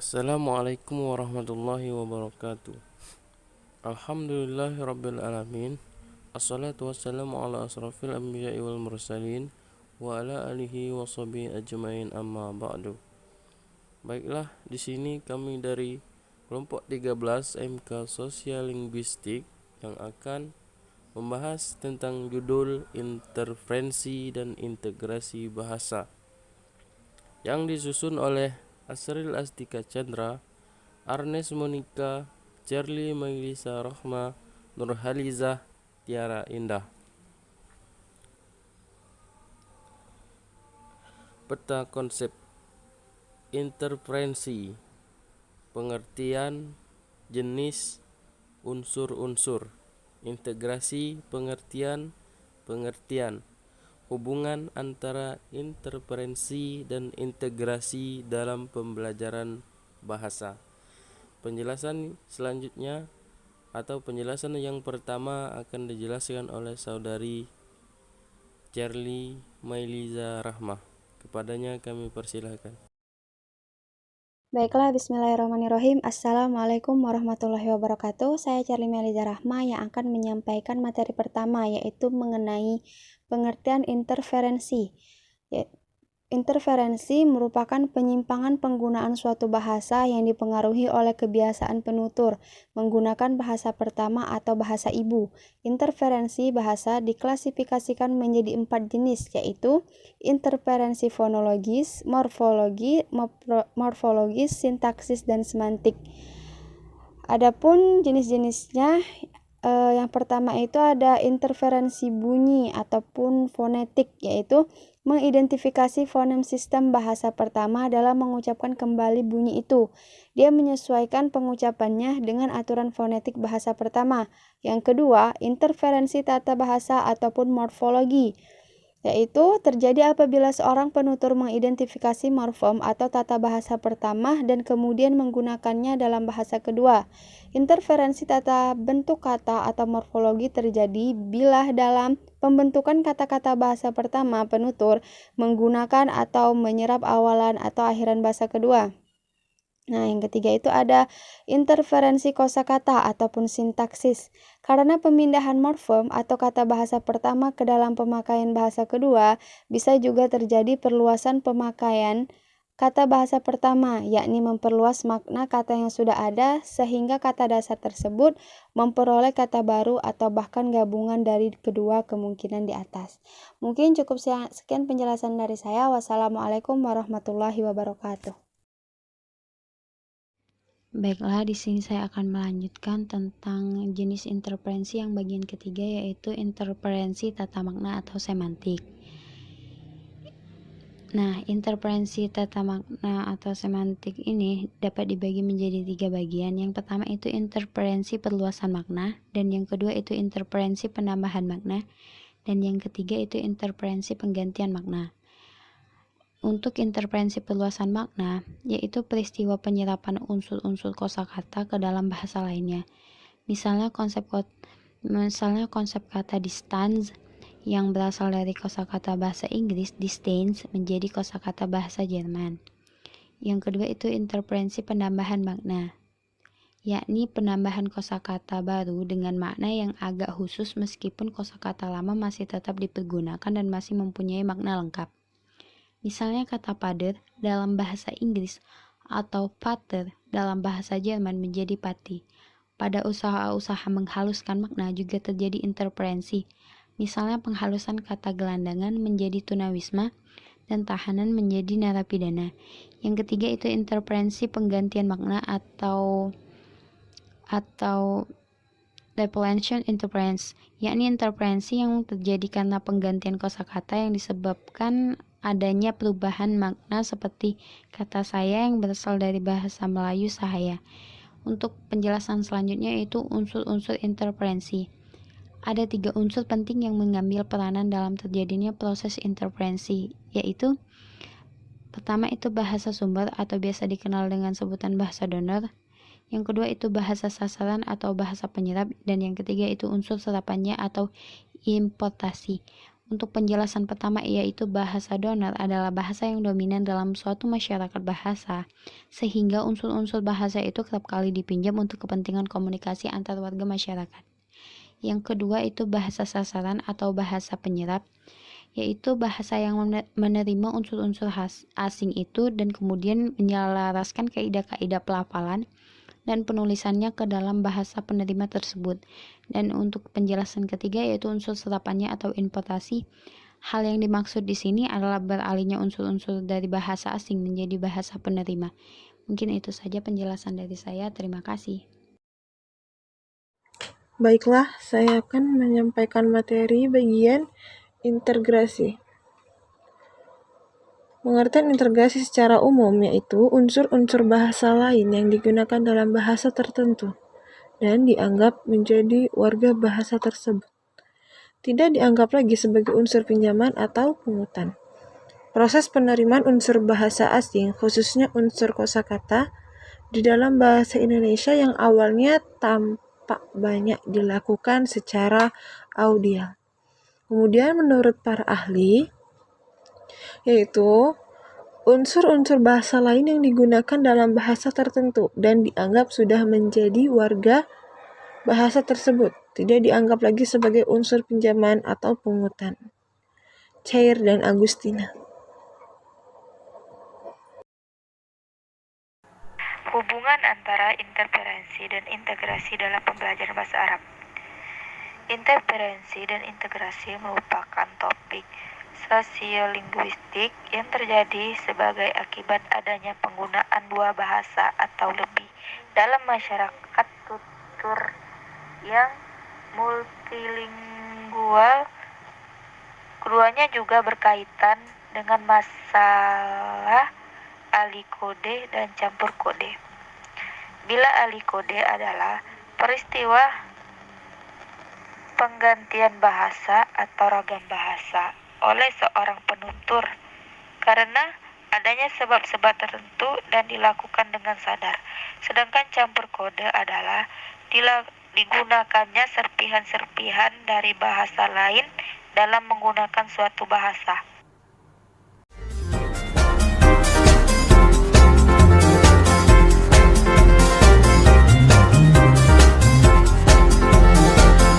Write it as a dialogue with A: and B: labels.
A: Assalamualaikum warahmatullahi wabarakatuh. Alhamdulillahirabbil alamin. Assalatu wassalamu ala asrafil anbiya'i wal mursalin wa ala alihi wa sahbihi ajmain, amma ba'du. Baiklah, di sini kami dari kelompok 13 MK Sosial Linguistik yang akan membahas tentang judul interferensi dan integrasi bahasa yang disusun oleh Asril Astika Chandra, Arnes Monika, Charlie Mailisa Rahma, Nurhalizah, Tiara Indah. Peta konsep interferensi: pengertian, jenis, unsur-unsur. Integrasi: pengertian, hubungan antara interferensi dan integrasi dalam pembelajaran bahasa. Penjelasan selanjutnya atau penjelasan yang pertama akan dijelaskan oleh saudari Charlie Mailiza Rahmah. Kepadanya kami persilahkan.
B: Baiklah, bismillahirrahmanirrahim. Assalamualaikum warahmatullahi wabarakatuh. Saya Charlie Meliza Rahma yang akan menyampaikan materi pertama, yaitu mengenai pengertian interferensi. Interferensi merupakan penyimpangan penggunaan suatu bahasa yang dipengaruhi oleh kebiasaan penutur menggunakan bahasa pertama atau bahasa ibu. Interferensi bahasa diklasifikasikan menjadi 4 jenis, yaitu interferensi fonologis, morfologis, sintaksis, dan semantik. Adapun jenis-jenisnya, yang pertama itu ada interferensi bunyi ataupun fonetik, yaitu mengidentifikasi fonem sistem bahasa pertama dalam mengucapkan kembali bunyi itu. Dia menyesuaikan pengucapannya dengan aturan fonetik bahasa pertama. Yang kedua, interferensi tata bahasa ataupun morfologi, yaitu terjadi apabila seorang penutur mengidentifikasi morfem atau tata bahasa pertama dan kemudian menggunakannya dalam bahasa kedua. Interferensi tata bentuk kata atau morfologi terjadi bila dalam pembentukan kata-kata bahasa pertama penutur menggunakan atau menyerap awalan atau akhiran bahasa kedua. Nah, yang ketiga itu ada interferensi kosakata ataupun sintaksis. Karena pemindahan morfem atau kata bahasa pertama ke dalam pemakaian bahasa kedua, bisa juga terjadi perluasan pemakaian kata bahasa pertama, yakni memperluas makna kata yang sudah ada sehingga kata dasar tersebut memperoleh kata baru atau bahkan gabungan dari kedua kemungkinan di atas. Mungkin cukup sekian penjelasan dari saya. Wassalamualaikum warahmatullahi wabarakatuh.
C: Baiklah, di sini saya akan melanjutkan tentang jenis interferensi yang bagian ketiga, yaitu interferensi tata makna atau semantik. Nah, interferensi tata makna atau semantik ini dapat dibagi menjadi 3 bagian. Yang pertama itu interferensi perluasan makna, dan yang kedua itu interferensi penambahan makna, dan yang ketiga itu interferensi penggantian makna. Untuk interferensi perluasan makna, yaitu peristiwa penyerapan unsur-unsur kosakata ke dalam bahasa lainnya. Misalnya konsep kata distance yang berasal dari kosakata bahasa Inggris distance menjadi kosakata bahasa Jerman. Yang kedua itu interferensi penambahan makna, yakni penambahan kosakata baru dengan makna yang agak khusus meskipun kosakata lama masih tetap dipergunakan dan masih mempunyai makna lengkap. Misalnya kata pader dalam bahasa Inggris atau pater dalam bahasa Jerman menjadi pati. Pada usaha-usaha menghaluskan makna juga terjadi interferensi. Misalnya penghalusan kata gelandangan menjadi tunawisma dan tahanan menjadi narapidana. Yang ketiga itu interferensi penggantian makna atau repellential interference, yakni interferensi yang terjadi karena penggantian kosakata yang disebabkan adanya perubahan makna, seperti kata saya yang berasal dari bahasa Melayu sahaya. Untuk penjelasan selanjutnya yaitu unsur-unsur interferensi. Ada 3 unsur penting yang mengambil peranan dalam terjadinya proses interferensi, yaitu pertama itu bahasa sumber atau biasa dikenal dengan sebutan bahasa donor. Yang kedua itu bahasa sasaran atau bahasa penyerap, dan yang ketiga itu unsur serapannya atau importasi. Untuk penjelasan pertama, yaitu bahasa donor adalah bahasa yang dominan dalam suatu masyarakat bahasa, sehingga unsur-unsur bahasa itu kerap kali dipinjam untuk kepentingan komunikasi antar warga masyarakat. Yang kedua itu bahasa sasaran atau bahasa penyerap, yaitu bahasa yang menerima unsur-unsur asing itu dan kemudian menyelaraskan kaidah-kaidah pelafalan dan penulisannya ke dalam bahasa penerima tersebut. Dan untuk penjelasan ketiga yaitu unsur serapannya atau importasi. Hal yang dimaksud di sini adalah beralihnya unsur-unsur dari bahasa asing menjadi bahasa penerima. Mungkin itu saja penjelasan dari saya. Terima kasih.
D: Baiklah, saya akan menyampaikan materi bagian integrasi. Pengertian integrasi secara umum yaitu unsur-unsur bahasa lain yang digunakan dalam bahasa tertentu dan dianggap menjadi warga bahasa tersebut. Tidak dianggap lagi sebagai unsur pinjaman atau pungutan. Proses penerimaan unsur bahasa asing, khususnya unsur kosakata, di dalam bahasa Indonesia yang awalnya tampak banyak dilakukan secara audial. Kemudian menurut para ahli, yaitu unsur-unsur bahasa lain yang digunakan dalam bahasa tertentu dan dianggap sudah menjadi warga bahasa tersebut, tidak dianggap lagi sebagai unsur pinjaman atau pungutan. Cair dan Agustina.
E: Hubungan antara interferensi dan integrasi dalam pembelajaran bahasa Arab. Interferensi dan integrasi merupakan topik sosiolinguistik yang terjadi sebagai akibat adanya penggunaan dua bahasa atau lebih dalam masyarakat tutur yang multilingual. Keduanya juga berkaitan dengan masalah alih kode dan campur kode. Bila alih kode adalah peristiwa penggantian bahasa atau ragam bahasa oleh seorang penutur karena adanya sebab-sebab tertentu dan dilakukan dengan sadar. Sedangkan campur kode adalah digunakannya serpihan-serpihan dari bahasa lain dalam menggunakan suatu bahasa.